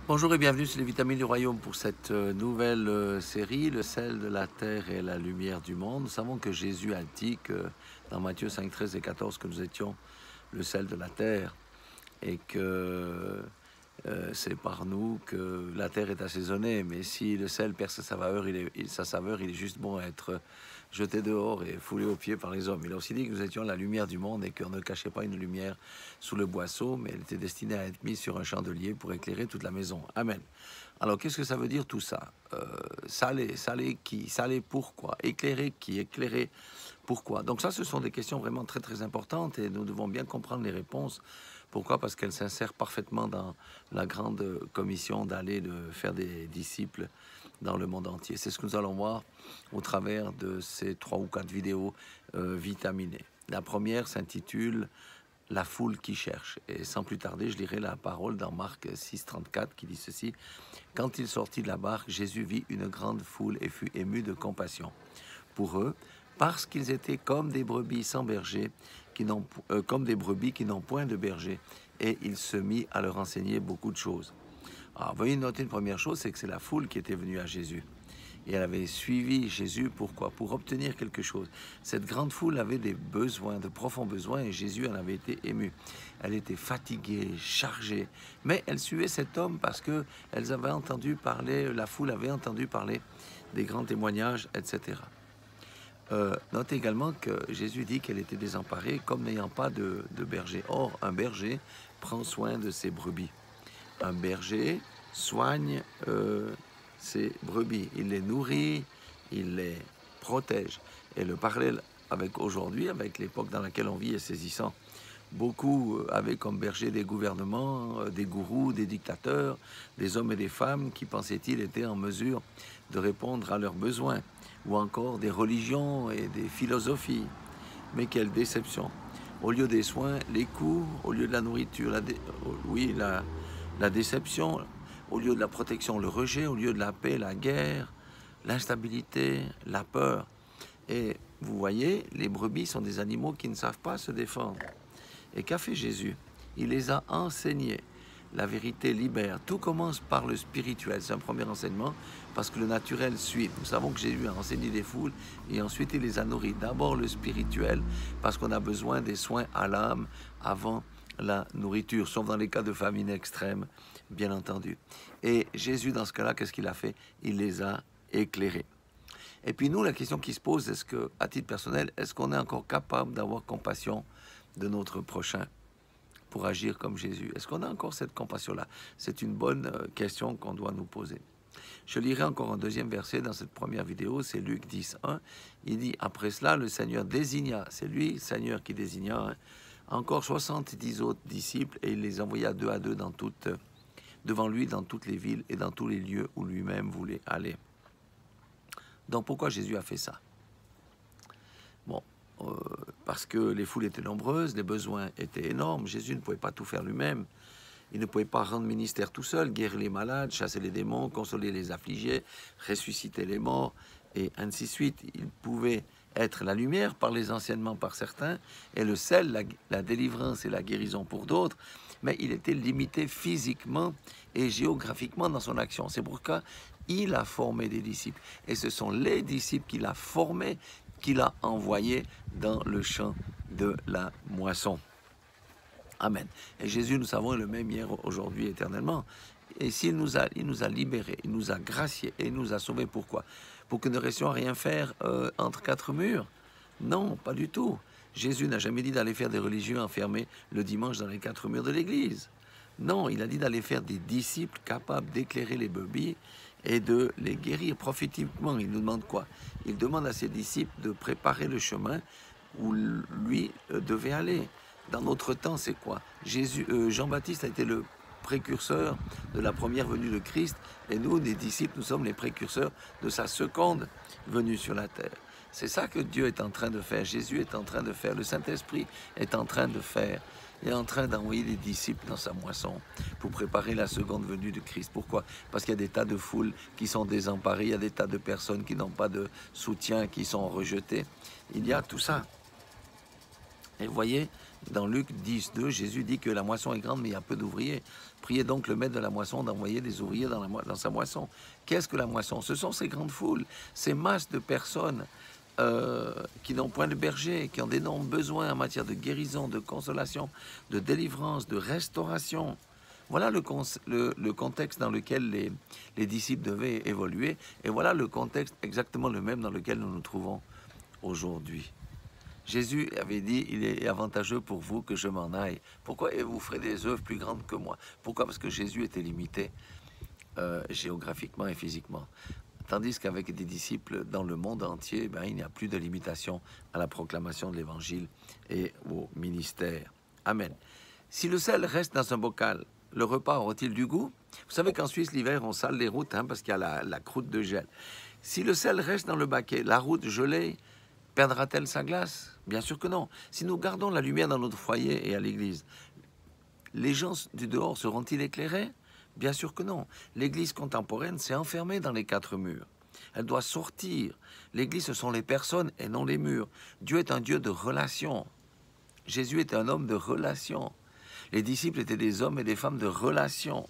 Bonjour et bienvenue sur les Vitamines du Royaume pour cette nouvelle série, le sel de la terre et la lumière du monde. Nous savons que Jésus a dit que dans Matthieu 5, 13 et 14 que nous étions le sel de la terre et que c'est par nous que la terre est assaisonnée. Mais si le sel perd sa saveur, il est juste bon à être jeté dehors et foulé aux pieds par les hommes. Il a aussi dit que nous étions la lumière du monde et qu'on ne cachait pas une lumière sous le boisseau, mais elle était destinée à être mise sur un chandelier pour éclairer toute la maison. Amen. Alors, qu'est-ce que ça veut dire tout ça? Saler qui? Saler pourquoi? Éclairer qui? Éclairer pourquoi? Donc ça, ce sont des questions vraiment très très importantes et nous devons bien comprendre les réponses. Pourquoi? Parce qu'elles s'insèrent parfaitement dans la grande commission d'aller faire des disciples dans le monde entier. C'est ce que nous allons voir au travers de ces 3 ou 4 vidéos vitaminées. La première s'intitule « La foule qui cherche ». Et sans plus tarder, je lirai la parole dans Marc 6, 34 qui dit ceci. « Quand il sortit de la barque, Jésus vit une grande foule et fut ému de compassion pour eux, parce qu'ils étaient comme des brebis sans berger, comme des brebis qui n'ont point de berger. Et il se mit à leur enseigner beaucoup de choses. » Alors, veuillez noter une première chose, c'est que c'est la foule qui était venue à Jésus. Et elle avait suivi Jésus, pourquoi? Pour obtenir quelque chose. Cette grande foule avait des besoins, de profonds besoins, et Jésus en avait été ému. Elle était fatiguée, chargée, mais elle suivait cet homme parce que elles avaient entendu parler, la foule avait entendu parler des grands témoignages, etc. Notez également que Jésus dit qu'elle était désemparée comme n'ayant pas de berger. Or, un berger prend soin de ses brebis. Un berger soigne ses brebis. Il les nourrit, il les protège. Et le parallèle avec aujourd'hui, avec l'époque dans laquelle on vit, est saisissant. Beaucoup avaient comme berger des gouvernements, des gourous, des dictateurs, des hommes et des femmes qui, pensaient-ils, étaient en mesure de répondre à leurs besoins, ou encore des religions et des philosophies. Mais quelle déception! Au lieu des soins, les coups, au lieu de la nourriture, la déception, au lieu de la protection, le rejet, au lieu de la paix, la guerre, l'instabilité, la peur. Et vous voyez, les brebis sont des animaux qui ne savent pas se défendre. Et qu'a fait Jésus? Il les a enseignés. La vérité libère. Tout commence par le spirituel. C'est un premier enseignement parce que le naturel suit. Nous savons que Jésus a enseigné les foules et ensuite il les a nourris. D'abord le spirituel parce qu'on a besoin des soins à l'âme avant la nourriture, sauf dans les cas de famine extrême, bien entendu. Et Jésus, dans ce cas-là, qu'est-ce qu'il a fait? Il les a éclairés. Et puis nous, la question qui se pose, est-ce que, à titre personnel, est-ce qu'on est encore capable d'avoir compassion de notre prochain pour agir comme Jésus? Est-ce qu'on a encore cette compassion-là? C'est une bonne question qu'on doit nous poser. Je lirai encore un deuxième verset dans cette première vidéo, c'est Luc 10, 1. Il dit, après cela, le Seigneur désigna, c'est lui, Seigneur, qui désigna, encore 70 autres disciples, et il les envoya 2 à 2 devant lui dans toutes les villes et dans tous les lieux où lui-même voulait aller. Donc pourquoi Jésus a fait ça? Bon, parce que les foules étaient nombreuses, les besoins étaient énormes, Jésus ne pouvait pas tout faire lui-même. Il ne pouvait pas rendre ministère tout seul, guérir les malades, chasser les démons, consoler les affligés, ressusciter les morts, et ainsi de suite. Il pouvait être la lumière par les enseignements par certains, et le sel, la délivrance et la guérison pour d'autres, mais il était limité physiquement et géographiquement dans son action. C'est pourquoi il a formé des disciples, et ce sont les disciples qu'il a formés, qu'il a envoyés dans le champ de la moisson. Amen. Et Jésus, nous savons, est le même hier, aujourd'hui, éternellement. Et s'il nous a libérés, il nous a graciés et il nous a sauvés. Pourquoi? Pour que nous ne restions à rien faire entre 4 murs? Non, pas du tout. Jésus n'a jamais dit d'aller faire des religieux enfermés le dimanche dans les 4 murs de l'église. Non, il a dit d'aller faire des disciples capables d'éclairer les brebis et de les guérir prophétiquement. Il nous demande quoi? Il demande à ses disciples de préparer le chemin où lui devait aller. Dans notre temps, c'est quoi? Jean-Baptiste a été le précurseur de la première venue de Christ, et nous, les disciples, nous sommes les précurseurs de sa seconde venue sur la terre. C'est ça que Dieu est en train de faire, Jésus est en train de faire, le Saint-Esprit est en train de faire. Il est en train d'envoyer des disciples dans sa moisson pour préparer la seconde venue de Christ. Pourquoi? Parce qu'il y a des tas de foules qui sont désemparées, il y a des tas de personnes qui n'ont pas de soutien, qui sont rejetées. Il y a tout ça. Et vous voyez, Dans Luc 10, 2, Jésus dit que la moisson est grande, mais il y a peu d'ouvriers. Priez donc le maître de la moisson d'envoyer des ouvriers dans sa moisson. Qu'est-ce que la moisson? Ce sont ces grandes foules, ces masses de personnes qui n'ont point de berger, qui ont d'énormes besoins en matière de guérison, de consolation, de délivrance, de restauration. Voilà le contexte dans lequel les disciples devaient évoluer, et voilà le contexte exactement le même dans lequel nous nous trouvons aujourd'hui. Jésus avait dit, il est avantageux pour vous que je m'en aille. Pourquoi? Et vous ferez des œuvres plus grandes que moi. Pourquoi? Parce que Jésus était limité géographiquement et physiquement. Tandis qu'avec des disciples dans le monde entier, il n'y a plus de limitation à la proclamation de l'évangile et au ministère. Amen. Si le sel reste dans un bocal, le repas aura-t-il du goût? Vous savez qu'en Suisse, l'hiver, on sale les routes parce qu'il y a la croûte de gel. Si le sel reste dans le baquet, la route gelée perdra-t-elle sa glace? Bien sûr que non. Si nous gardons la lumière dans notre foyer et à l'église, les gens du dehors seront-ils éclairés? Bien sûr que non. L'église contemporaine s'est enfermée dans les quatre murs. Elle doit sortir. L'église, ce sont les personnes et non les murs. Dieu est un Dieu de relations. Jésus était un homme de relations. Les disciples étaient des hommes et des femmes de relations.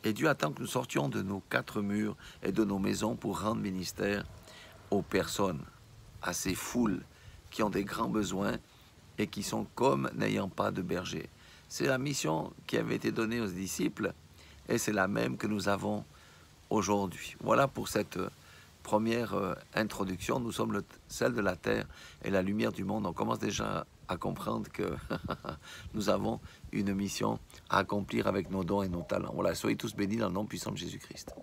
Et Dieu attend que nous sortions de nos quatre murs et de nos maisons pour rendre ministère aux personnes, à ces foules qui ont des grands besoins et qui sont comme n'ayant pas de berger. C'est la mission qui avait été donnée aux disciples et c'est la même que nous avons aujourd'hui. Voilà pour cette première introduction. Nous sommes le sel de la terre et la lumière du monde. On commence déjà à comprendre que nous avons une mission à accomplir avec nos dons et nos talents. Voilà, soyez tous bénis dans le nom puissant de Jésus-Christ.